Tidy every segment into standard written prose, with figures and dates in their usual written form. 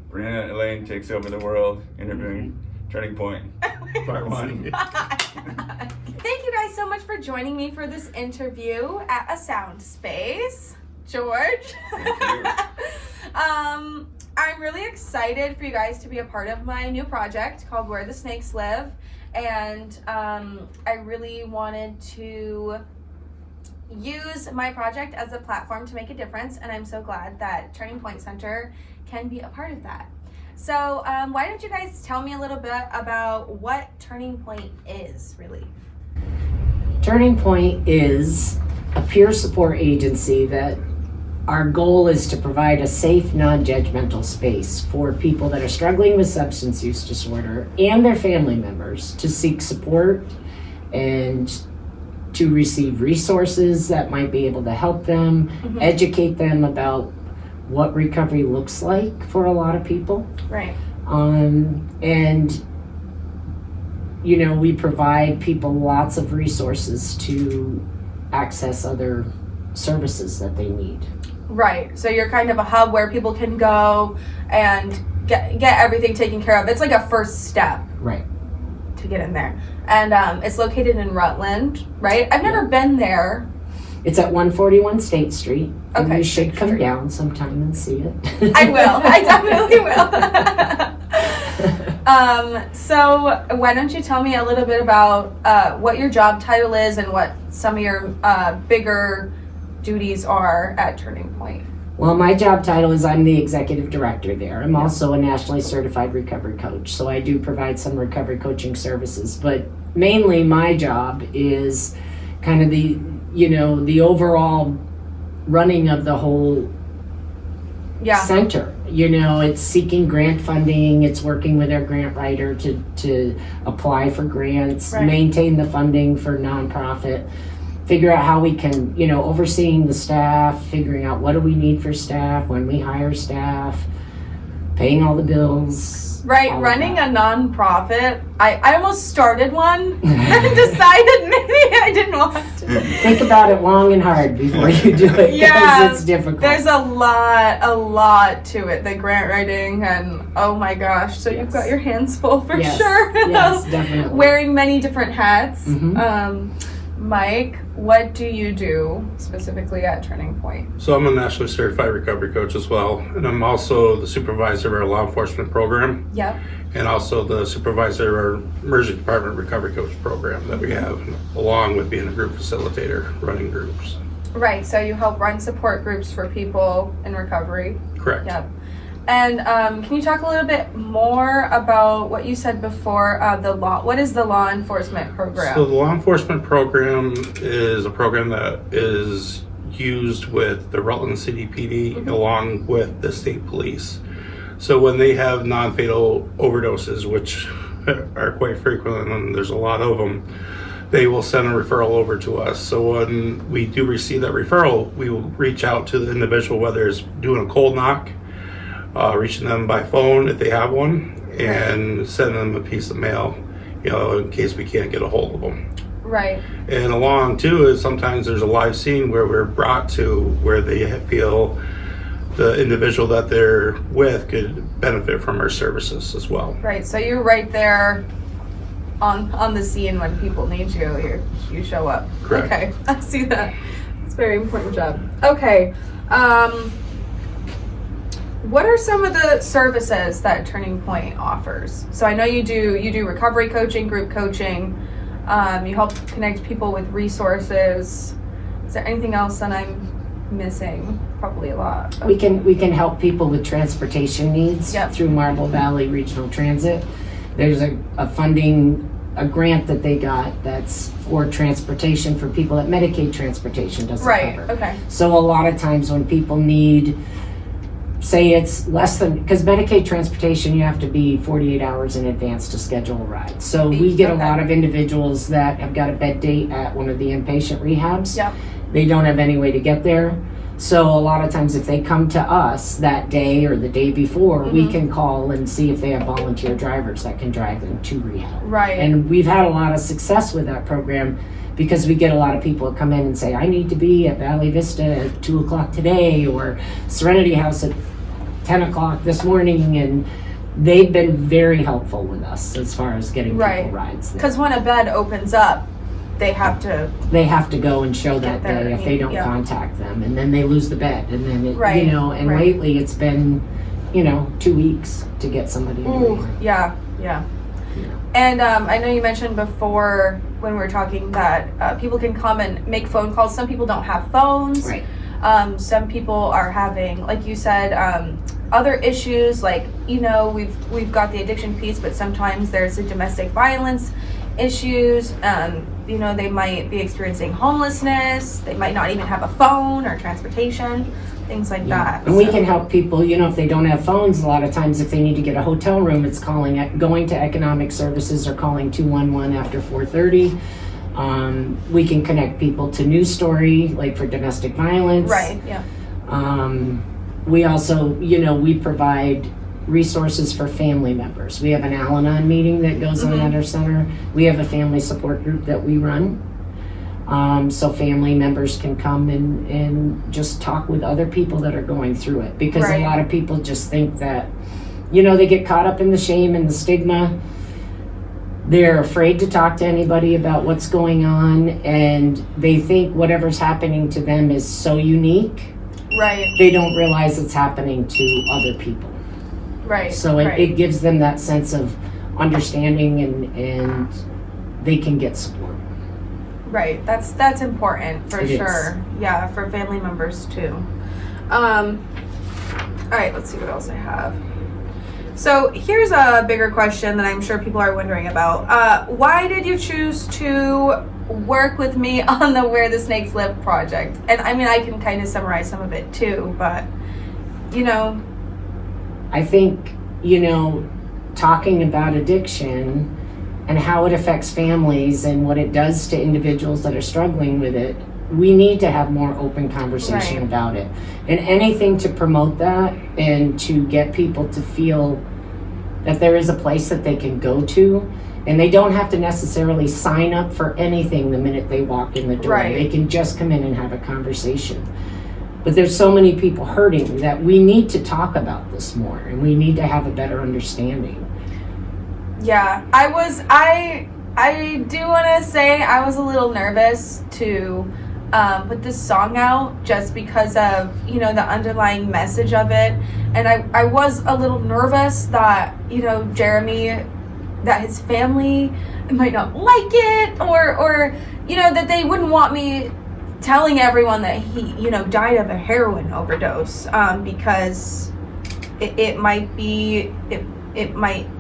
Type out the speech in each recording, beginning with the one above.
Breanna Elaine takes over the world, interviewing Turning Point, part 1. Thank you guys so much for joining me for this interview at a sound space. George. Thank you. I'm really excited for you guys to be a part of my new project called Where the Snakes Live. And I really wanted to use my project as a platform to make a difference. And I'm so glad that Turning Point Center can be a part of that. So why don't you guys tell me a little bit about what Turning Point is, really? Turning Point is a peer support agency that our goal is to provide a safe, non-judgmental space for people that are struggling with substance use disorder and their family members to seek support and to receive resources that might be able to help them, educate them about what recovery looks like for a lot of people. Right. And you know, we provide people lots of resources to access other services that they need. Right. So you're kind of a hub where people can go and get everything taken care of. It's like a first step. Right. To get in there. And it's located in Rutland, right? I've never been there. It's at 141 State Street. And Okay, you should State come Street. down sometime and see it. I will. I definitely will. So why don't you tell me a little bit about what your job title is and what some of your bigger duties are at Turning Point? Well, my job title is I'm the executive director there. I'm also a nationally certified recovery coach, so I do provide some recovery coaching services. But mainly my job is kind of the overall running of the whole center. You know, it's seeking grant funding, it's working with our grant writer to apply for grants, maintain the funding for nonprofit, figure out how we can, overseeing the staff, figuring out what do we need for staff, when we hire staff, paying all the bills. Right, running a nonprofit. I almost started one and decided maybe I didn't want to. Think about it long and hard before you do it, because it's difficult. There's a lot to it, the grant writing, and oh my gosh, so you've got your hands full for sure. Yes, definitely. Wearing many different hats. Mike, what do you do specifically at Turning Point? So I'm a nationally certified recovery coach as well, and I'm also the supervisor of our law enforcement program. Yep. And also the supervisor of our emergency department recovery coach program that we have, along with being a group facilitator, running groups. Right, so you help run support groups for people in recovery. Correct. Yep. And can you talk a little bit more about what you said before, the law? What is the law enforcement program? So the law enforcement program is a program that is used with the Rutland City PD along with the state police. So when they have non-fatal overdoses, which are quite frequent and there's a lot of them, they will send a referral over to us. So when we do receive that referral, we will reach out to the individual, whether it's doing a cold knock, reaching them by phone if they have one, and send them a piece of mail, in case we can't get a hold of them. Right. And along too is sometimes there's a live scene where we're brought to where they feel the individual that they're with could benefit from our services as well. Right. So you're right there on the scene when people need you. You show up. Correct. Okay. I see that. It's a very important job. Okay. What are some of the services that Turning Point offers? So I know you do recovery coaching, group coaching. You help connect people with resources. Is there anything else that I'm missing? Probably a lot. We can help people with transportation needs through Marble Valley Regional Transit. There's a grant that they got that's for transportation for people that Medicaid transportation doesn't cover. Right. Okay. So a lot of times when people need, say it's less than, because Medicaid transportation, you have to be 48 hours in advance to schedule a ride. So we get a lot of individuals that have got a bed date at one of the inpatient rehabs. Yep. They don't have any way to get there. So a lot of times if they come to us that day or the day before, we can call and see if they have volunteer drivers that can drive them to rehab. Right. And we've had a lot of success with that program because we get a lot of people that come in and say, I need to be at Valley Vista at 2:00 today, or Serenity House at 10 o'clock this morning, and they've been very helpful with us as far as getting people Right. rides there. Because when a bed opens up, they have to go and show that Get there, day if they don't yeah. contact them, and then they lose the bed, and then it, Right, you know, and right. lately it's been, you know, 2 weeks to get somebody to Ooh, do it. yeah. And I know you mentioned before when we were talking that people can come and make phone calls. Some people don't have phones. Right. Some people are having, like you said, other issues. Like, you know, we've got the addiction piece, but sometimes there's the domestic violence issues. You know, they might be experiencing homelessness. They might not even have a phone or transportation, things like that. And we can help people, you know, if they don't have phones, a lot of times if they need to get a hotel room, it's going to economic services or calling 211 after 4:30. We can connect people to News Story, like for domestic violence. Right, yeah. We also, you know, we provide resources for family members. We have an Al-Anon meeting that goes on at our center. We have a family support group that we run. So family members can come and just talk with other people that are going through it. Because Right. a lot of people just think that, you know, they get caught up in the shame and the stigma. They're afraid to talk to anybody about what's going on, and they think whatever's happening to them is so unique. Right, They don't realize it's happening to other people. right. So it gives them that sense of understanding, and they can get support. Right, that's important for It is. sure. Yeah, for family members too. All right, let's see what else I have. So here's a bigger question that I'm sure people are wondering about. Why did you choose to work with me on the Where the Snakes Live project? And I mean, I can kind of summarize some of it too, but you know. I think, you know, talking about addiction and how it affects families and what it does to individuals that are struggling with it, we need to have more open conversation Right. about it. And anything to promote that and to get people to feel that there is a place that they can go to, and they don't have to necessarily sign up for anything the minute they walk in the door. Right. They can just come in and have a conversation. But there's so many people hurting that we need to talk about this more, and we need to have a better understanding. Yeah, I do want to say I was a little nervous to put this song out just because of, you know, the underlying message of it. And I was a little nervous that, you know, Jeremy, that his family might not like it, or you know, that they wouldn't want me telling everyone that he, you know, died of a heroin overdose, because it might be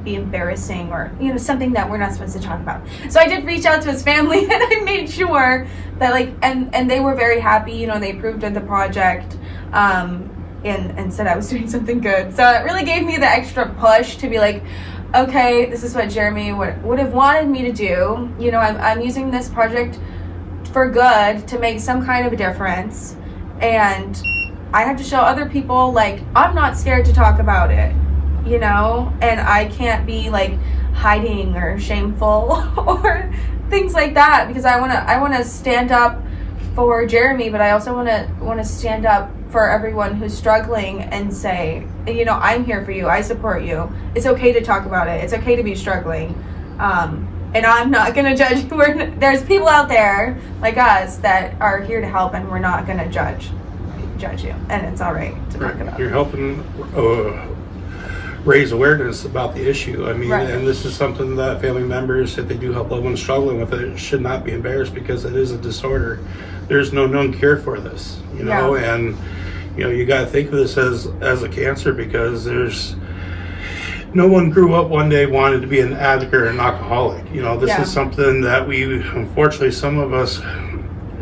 embarrassing, or, you know, something that we're not supposed to talk about. So I did reach out to his family, and I made sure that, like, and they were very happy. You know, they approved of the project, and said I was doing something good. So it really gave me the extra push to be like, okay, this is what Jeremy would have wanted me to do. You know, I'm using this project for good to make some kind of a difference, and I have to show other people, like, I'm not scared to talk about it, you know, and I can't be like hiding or shameful or things like that, because I want to stand up for Jeremy, but I also want to stand up for everyone who's struggling and say, you know, I'm here for you, I support you. It's okay to talk about it. It's okay to be struggling. And I'm not going to judge. There's people out there like us that are here to help, and we're not going to judge you. And it's all right to talk about it. You're helping raise awareness about the issue. I mean, Right. and this is something that family members, if they do help loved ones struggling with it, should not be embarrassed, because it is a disorder. There's no known cure for this, you know, Yeah. and, you know, you got to think of this as a cancer, because no one grew up one day wanted to be an addict or an alcoholic. You know, this Yeah. is something that we, unfortunately, some of us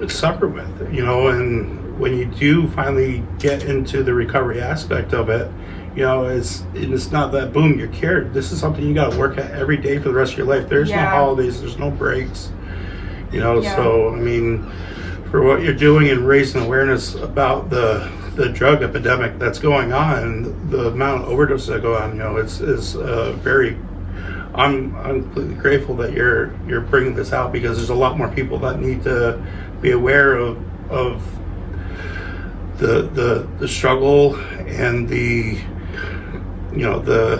suffer with, you know, and when you do finally get into the recovery aspect of it, you know, it's not that boom, you're cured. This is something you got to work at every day for the rest of your life. There's no Yeah. holidays, there's no breaks, you know. Yeah. So, I mean, for what you're doing and raising awareness about the drug epidemic that's going on, the amount of overdoses that go on, you know, is very. I'm completely grateful that you're bringing this out, because there's a lot more people that need to be aware of the struggle and the you know, the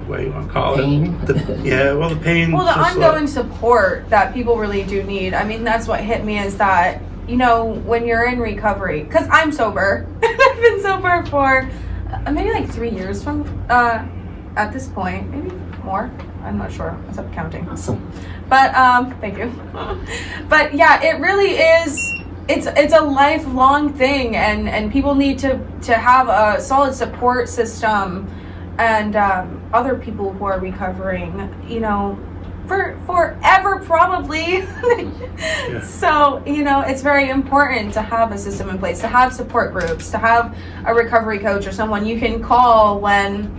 what do you want to call Pain? it? The pain. Well, the just ongoing support that people really do need. I mean, that's what hit me is that, you know, when you're in recovery, because I'm sober. I've been sober for maybe like 3 years from at this point, maybe more. I'm not sure. I stopped counting. Awesome. But thank you. But yeah, it really is. It's a lifelong thing, and people need to have a solid support system, and other people who are recovering, you know, for forever probably. Yeah. So, you know, it's very important to have a system in place, to have support groups, to have a recovery coach or someone you can call when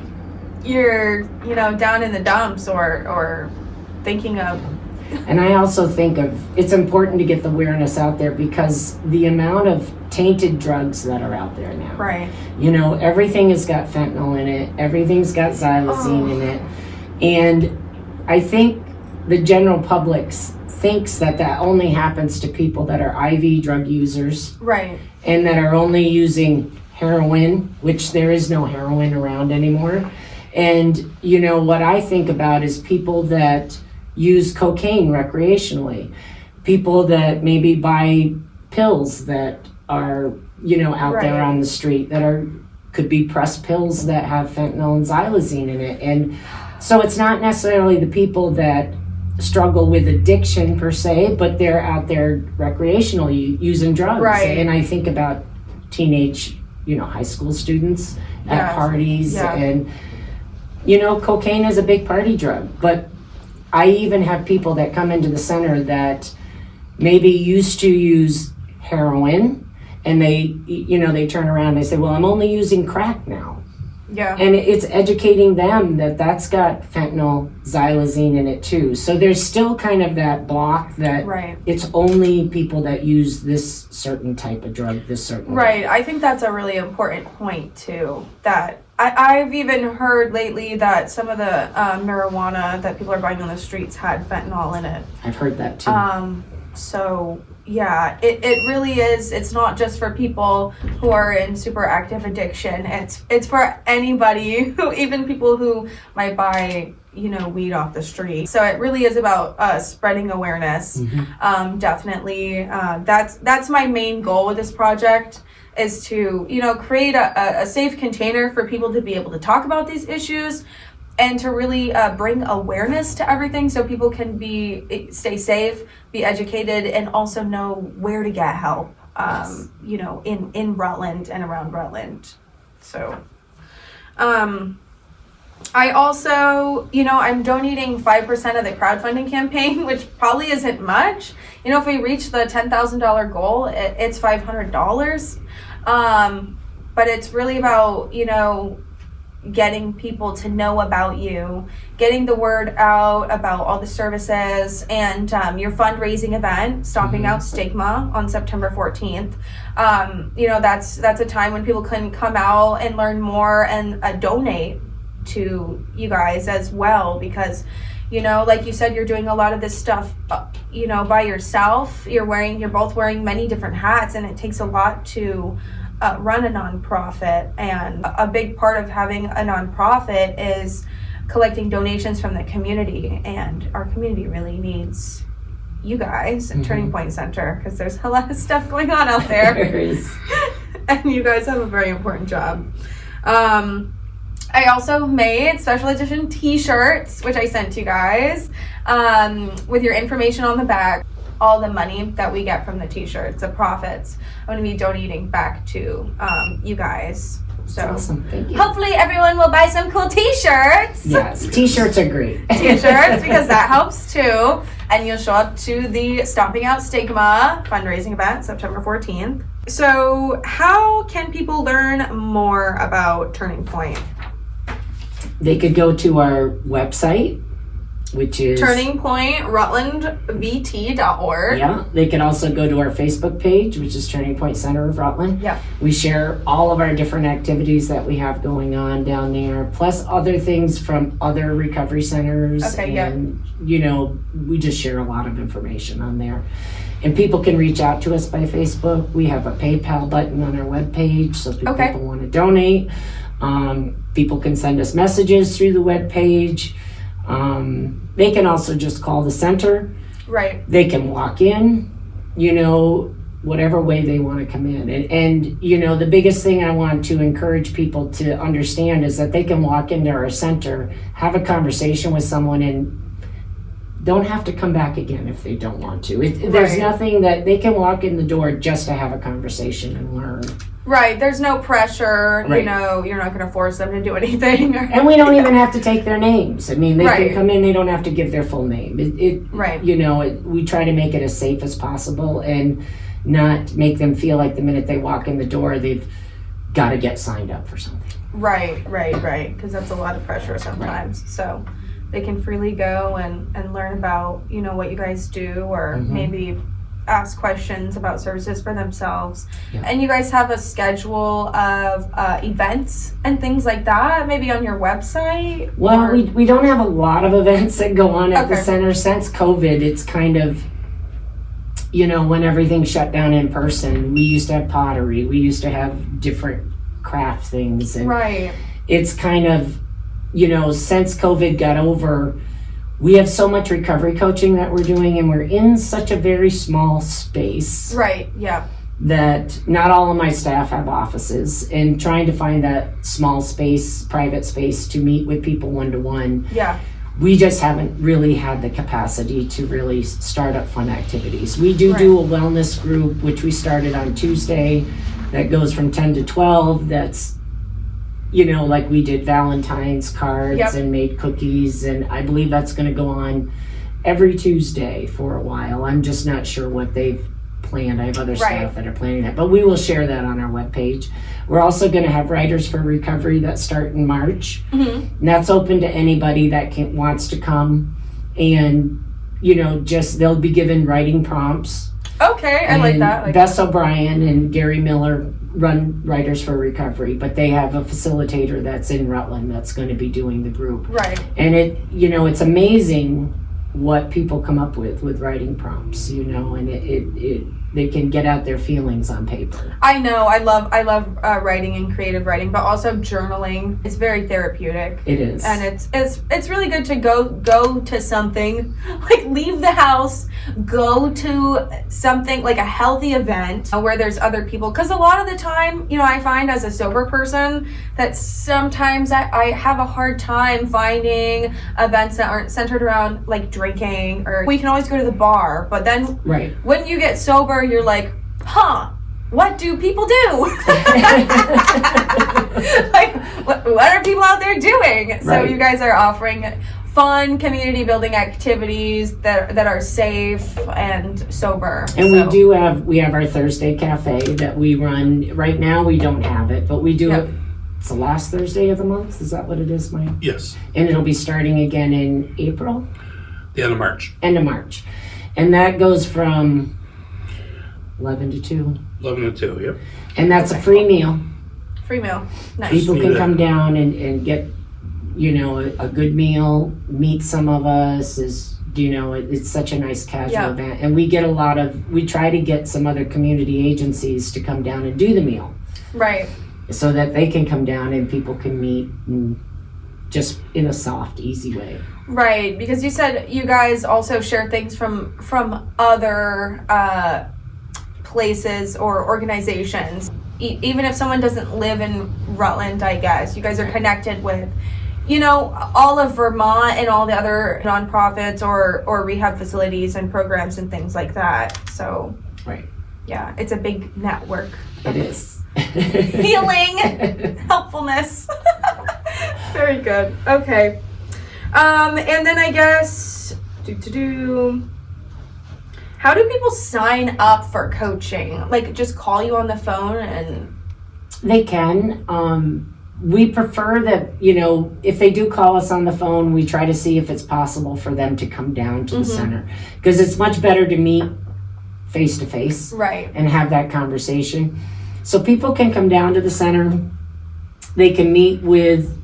you're, you know, down in the dumps or thinking of. And I also think it's important to get the awareness out there, because the amount of tainted drugs that are out there now. Right. You know, everything has got fentanyl in it, everything's got xylazine in it. And I think the general public thinks that only happens to people that are IV drug users. Right. And that are only using heroin, which there is no heroin around anymore. And, you know, what I think about is people that use cocaine recreationally, people that maybe buy pills that are, you know, out Right. there on the street that could be pressed pills that have fentanyl and xylazine in it. And so it's not necessarily the people that struggle with addiction per se, but they're out there recreationally using drugs. Right. And I think about teenage, you know, high school students at Yes. parties. Yeah. And, you know, cocaine is a big party drug, but I even have people that come into the center that maybe used to use heroin, and they, you know, they turn around and they say, well, I'm only using crack now. Yeah. And it's educating them that that's got fentanyl, xylazine in it too. So there's still kind of that block that Right. it's only people that use this certain type of drug, this certain Right. I think that's a really important point too. That I've even heard lately that some of the marijuana that people are buying on the streets had fentanyl in it. I've heard that too. So yeah, it really is. It's not just for people who are in super active addiction. It's for anybody who, even people who might buy, you know, weed off the street. So it really is about spreading awareness. Definitely. That's my main goal with this project, is to, you know, create a safe container for people to be able to talk about these issues, and to really bring awareness to everything, so people can stay safe, be educated, and also know where to get help, you know, in Rutland and around Rutland. So I also, you know, I'm donating 5% of the crowdfunding campaign, which probably isn't much. You know, if we reach the $10,000 goal, it's $500. But it's really about, you know, getting people to know about you, getting the word out about all the services, and your fundraising event, Stomping Out Stigma, on September 14th. You know, that's a time when people can come out and learn more and donate to you guys as well, because, you know, like you said, you're doing a lot of this stuff, you know, by yourself. You're both wearing many different hats, and it takes a lot to run a nonprofit. And a big part of having a nonprofit is collecting donations from the community, and our community really needs you guys at Turning Point Center, because there's a lot of stuff going on out there. There is. And you guys have a very important job. I also made special edition t-shirts, which I sent you guys, with your information on the back. All the money that we get from the t-shirts, the profits, I'm going to be donating back to you guys. So Awesome. Thank you. hopefully everyone will buy some cool t-shirts. Yes, t-shirts are great. T-shirts, because that helps too. And you'll show up to the Stomping Out Stigma fundraising event, September 14th. So how can people learn more about Turning Point? They could go to our website, which is turningpointrutlandvt.org. Yeah, they can also go to our Facebook page, which is Turning Point Center of Rutland. Yeah. We share all of our different activities that we have going on down there, plus other things from other recovery centers. Okay, and, you know, we just share a lot of information on there. And people can reach out to us by Facebook. We have a PayPal button on our webpage, so if people want to donate. People can send us messages through the webpage. They can also just call the center. Right. They can walk in, you know, whatever way they want to come in. And, you know, the biggest thing I want to encourage people to understand is that they can walk into our center, have a conversation with someone, and don't have to come back again if they don't want to. There's nothing that they can walk in the door just to have a conversation and learn. Right, there's no pressure, Right. you know, you're not going to force them to do anything. And we don't even have to take their names. I mean, they Right. can come in, they don't have to give their full name. Right. You know, we try to make it as safe as possible and not make them feel like the minute they walk in the door, they've got to get signed up for something. Right, because that's a lot of pressure sometimes. So they can freely go and learn about, you know, what you guys do, or maybe ask questions about services for themselves. Yeah. And you guys have a schedule of events and things like that, maybe on your website? Well, or- we don't have a lot of events that go on at the Okay. center. Since COVID, it's kind of, you know, when everything shut down in person, we used to have pottery, we used to have different craft things, and Right. it's kind of, you know, since COVID got over, we have so much recovery coaching that we're doing, and we're in such a very small space Right, yeah. that not all of my staff have offices, and trying to find that small space, private space to meet with people one-to-one, Yeah. we just haven't really had the capacity to really start up fun activities. We do Right. do a wellness group, which we started on Tuesday, that goes from 10 to 12. That's, you know, like we did Valentine's cards Yep. and made cookies, and I believe that's going to go on every Tuesday for a while. I'm just not sure what they've planned. I have other Right. staff that are planning that, but we will share that on our webpage. We're also going to have Writers for Recovery that start in March, and that's open to anybody that wants to come, and, you know, just they'll be given writing prompts. Okay, I like And that. Bess O'Brien and Gary Miller run Writers for Recovery, but they have a facilitator that's in Rutland that's going to be doing the group. Right. And it, you know, it's amazing what people come up with writing prompts, you know, and they can get out their feelings on paper. I know. I love writing and creative writing, but also journaling. It's very therapeutic. It is. And it's really good to go to something, like leave the house, go to something like a healthy event where there's other people. Because a lot of the time, you know, I find as a sober person that sometimes I have a hard time finding events that aren't centered around like drinking, or we can always go to the bar, but then Right. when you get sober, you're like, what do people do? Like, what are people out there doing? So Right. you guys are offering fun community building activities that are safe and sober. And So- we have our Thursday cafe that we run. Right now we don't have it, but we do Yep. it. It's the last Thursday of the month. Is that what it is, Mike? Yes, And it'll be starting again in April, the end of March. end of March. And that goes from 11 to 2. 11 to 2, yep. And that's a free meal. Free meal. Nice. People can Yeah. come down and get, you know, a good meal, meet some of us. It's such a nice casual Yeah. event. And we try to get some other community agencies to come down and do the meal, Right. so that they can come down and people can meet, and just in a soft, easy way. Right, because you said you guys also share things from other places or organizations. Even if someone doesn't live in Rutland, I guess, you guys are connected with, you know, all of Vermont and all the other nonprofits or rehab facilities and programs and things like that. So, Right. yeah, it's a big network. It is. Healing, helpfulness. Very good. Okay. And then I guess, how do people sign up for coaching? Like, just call you on the phone and... They can. we prefer that, if they do call us on the phone, we try to see if it's possible for them to come down to the center, because it's much better to meet face to face and have that conversation. So people can come down to the center. They can meet with,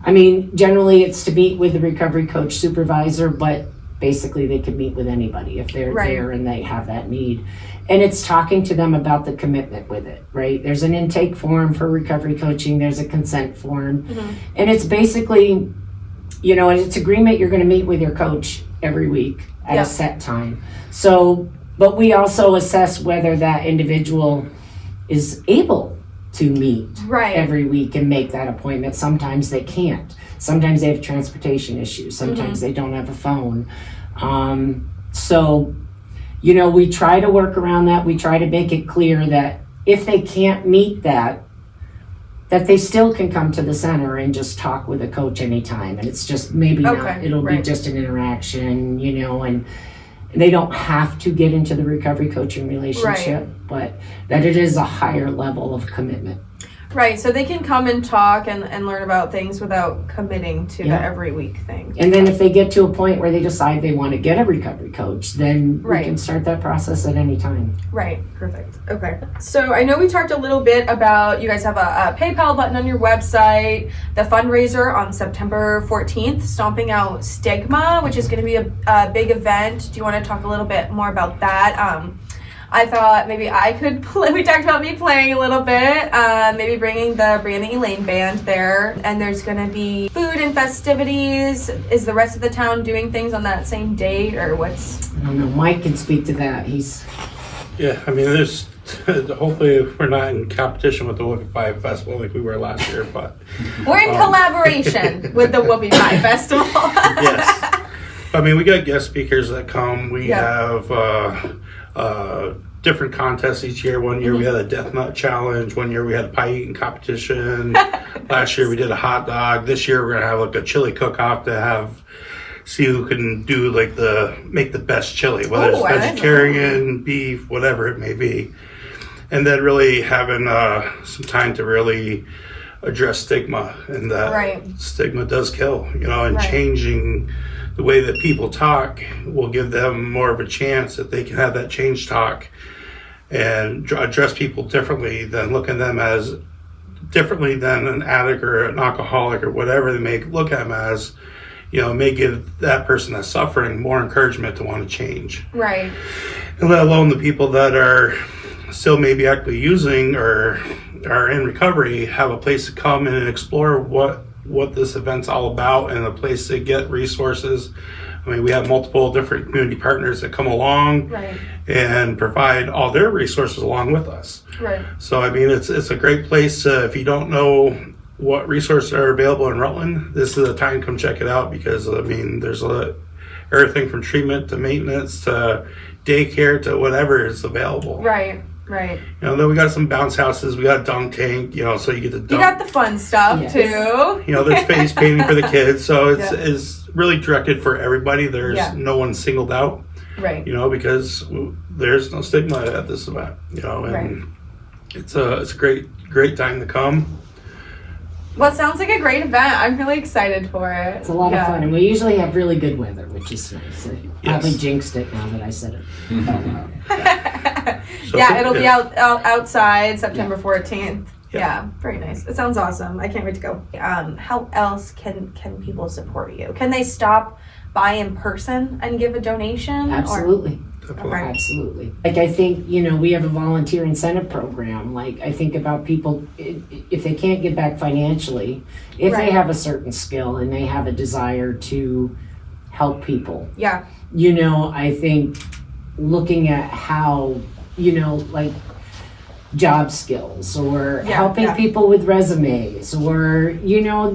generally it's to meet with the recovery coach supervisor, but basically they can meet with anybody if they're there and they have that need. And it's talking to them about the commitment with it, right? There's an intake form for recovery coaching, there's a consent form. And it's basically, it's agreement you're gonna meet with your coach every week at a set time. So, but we also assess whether that individual is able to meet every week and make that appointment. Sometimes they can't. Sometimes they have transportation issues. Sometimes they don't have a phone. So, we try to work around that. We try to make it clear that if they can't meet that they still can come to the center and just talk with a coach anytime. And it's just maybe it'll be just an interaction, and they don't have to get into the recovery coaching relationship, but that it is a higher level of commitment. Right, so they can come and talk and learn about things without committing to the every week thing. And then if they get to a point where they decide they want to get a recovery coach, then we can start that process at any time. Right, perfect. Okay. So I know we talked a little bit about, you guys have a PayPal button on your website, the fundraiser on September 14th, Stomping Out Stigma, which is going to be a big event. Do you want to talk a little bit more about that? I thought maybe I could play. We talked about me playing a little bit, maybe bringing the Breanna Elaine band there, and there's going to be food and festivities. Is the rest of the town doing things on that same date, or what's? I don't know. Mike can speak to that. There's hopefully we're not in competition with the Whoopie Pie Festival like we were last year, but we're in collaboration with the Whoopie Pie Festival. Yes, we got guest speakers that come. We have different contests each year. One year we had a death nut challenge. One year we had a pie eating competition. Last year we did a hot dog. This year we're gonna have like a chili cook-off to see who can do make the best chili, whether it's vegetarian, beef, whatever it may be. And then really having some time to really address stigma, and that stigma does kill, and changing the way that people talk will give them more of a chance that they can have that change talk and address people differently than looking at them as differently than an addict or an alcoholic or whatever they may look at them as. May give that person that's suffering more encouragement to want to change. Right. And let alone the people that are still maybe actively using or are in recovery have a place to come and explore what this event's all about, and a place to get resources. We have multiple different community partners that come along and provide all their resources along with us. Right. So it's a great place. If you don't know what resources are available in Rutland, this is the time to come check it out, because there's everything from treatment to maintenance to daycare to whatever is available. Right. Then we got some bounce houses. We got a dunk tank. So you get to dunk. You got the fun stuff too. There's face painting for the kids. So it's really directed for everybody. There's no one singled out. Right. Because there's no stigma at this event. And it's a great time to come. Well, it sounds like a great event. I'm really excited for it. It's a lot of fun, and we usually have really good weather, which is nice. I probably jinxed it now that I said it. So it'll be outside September 14th. Yeah, very nice. It sounds awesome. I can't wait to go. How else can people support you? Can they stop by in person and give a donation? Absolutely. Definitely. Absolutely. I think, we have a volunteer incentive program. I think about people, if they can't get back financially, if they have a certain skill and they have a desire to help people. Yeah. I think looking at how, job skills or helping people with resumes or,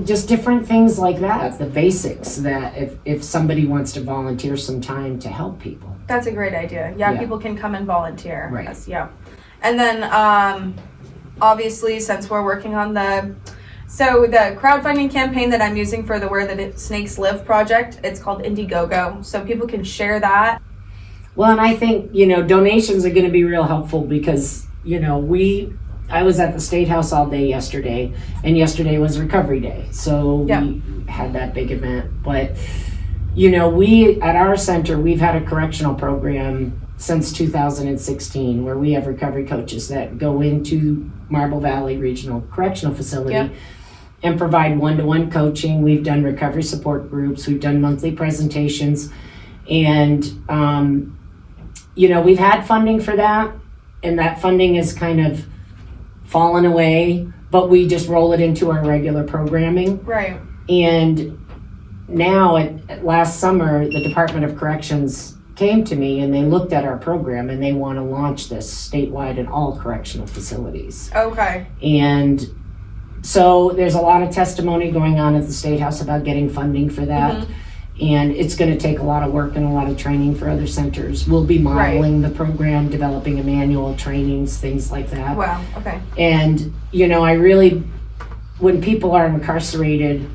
just different things like that, the basics that if somebody wants to volunteer some time to help people. That's a great idea. Yeah, people can come and volunteer. Right. Yes, and then obviously, since we're working on the crowdfunding campaign that I'm using for the Where the Snakes Live project, it's called Indiegogo, so people can share that. Well, and I think, donations are going to be real helpful because, we I was at the State House all day yesterday, and yesterday was Recovery Day, so Yeah. we had that big event. But you know, we at our center, we've had a correctional program since 2016 where we have recovery coaches that go into Marble Valley Regional Correctional Facility. Yep. And provide one-to-one coaching. We've done recovery support groups. We've done monthly presentations. And, you know, we've had funding for that. And that funding has kind of fallen away. But we just roll it into our regular programming. Right. And now, last summer, the Department of Corrections came to me and they looked at our program and they want to launch this statewide in all correctional facilities. Okay. And so there's a lot of testimony going on at the State House about getting funding for that. And it's going to take a lot of work and a lot of training for other centers. We'll be modeling the program, developing a manual, trainings, things like that. Wow. Okay. And, you know, I really, when people are incarcerated,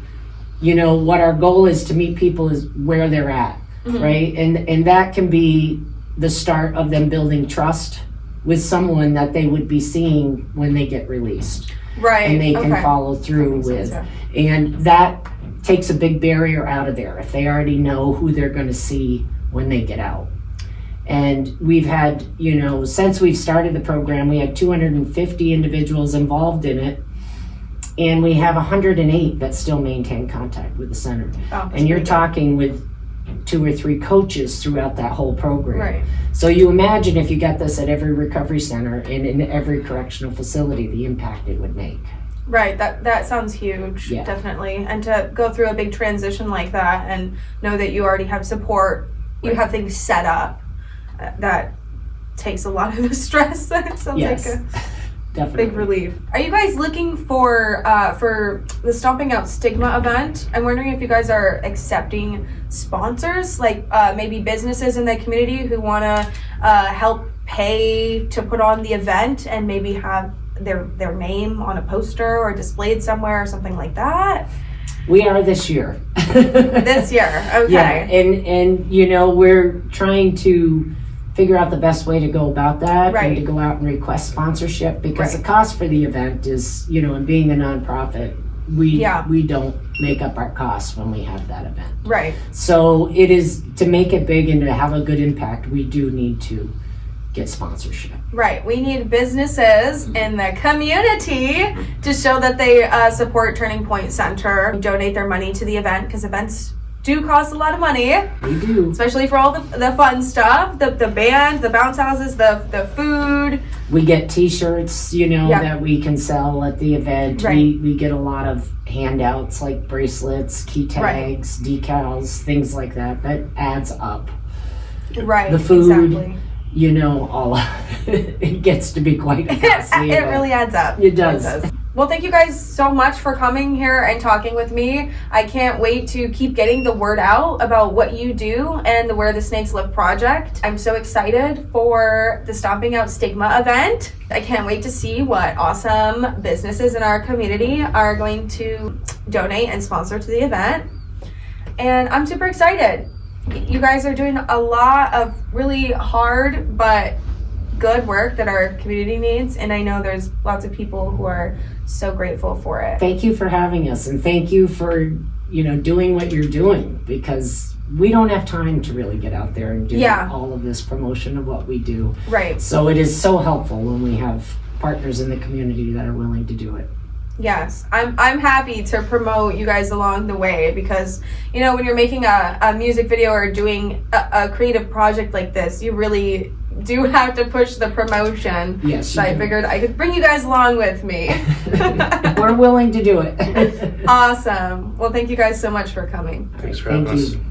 you know, what our goal is to meet people is where they're at, right? And that can be the start of them building trust with someone that they would be seeing when they get released. Right. And they can follow through with. And that takes a big barrier out of there if they already know who they're going to see when they get out. And we've had, you know, since we've started the program, we had 250 individuals involved in it. And we have 108 that still maintain contact with the center. Oh, and you're talking with 2 or 3 coaches throughout that whole program. Right. So you imagine if you got this at every recovery center and in every correctional facility, the impact it would make. Right, that sounds huge, Yeah. definitely. And to go through a big transition like that and know that you already have support, you have things set up, that takes a lot of the stress. It sounds Yes, like a definitely. big relief. Are you guys looking for the Stomping Out Stigma event? I'm wondering if you guys are accepting sponsors, like maybe businesses in the community who want to help pay to put on the event and maybe have their name on a poster or displayed somewhere or something like that. We are this year. This year, okay. Yeah, and you know, we're trying to figure out the best way to go about that Right. and to go out and request sponsorship because Right. the cost for the event is, you know, and being a nonprofit, we don't make up our costs when we have that event. Right. So it is, to make it big and to have a good impact, we do need to get sponsorship. Right. We need businesses in the community to show that they support Turning Point Center, donate their money to the event because events do cost a lot of money, We do. especially for all the fun stuff, the band, the bounce houses, the food. We get t-shirts, you know, Yeah. that we can sell at the event. Right. We get a lot of handouts like bracelets, key tags, decals, things like that. That adds up. Right. The food, Exactly. you know, all it gets to be quite costly. It really adds up. It does. Well, thank you guys so much for coming here and talking with me. I can't wait to keep getting the word out about what you do and the Where the Snakes Live project. I'm so excited for the Stomping Out Stigma event. I can't wait to see what awesome businesses in our community are going to donate and sponsor to the event. And I'm super excited. You guys are doing a lot of really hard but good work that our community needs, and I know there's lots of people who are so grateful for it. Thank you for having us, and thank you for, you know, doing what you're doing, because we don't have time to really get out there and do all of this promotion of what we do. Right. So it is so helpful when we have partners in the community that are willing to do it. Yes, I'm happy to promote you guys along the way, because you know, when you're making a music video or doing a creative project like this, you really do have to push the promotion. Yes, so I figured I could bring you guys along with me. We're willing to do it. Awesome. Well, thank you guys so much for coming. Thanks for having us. You.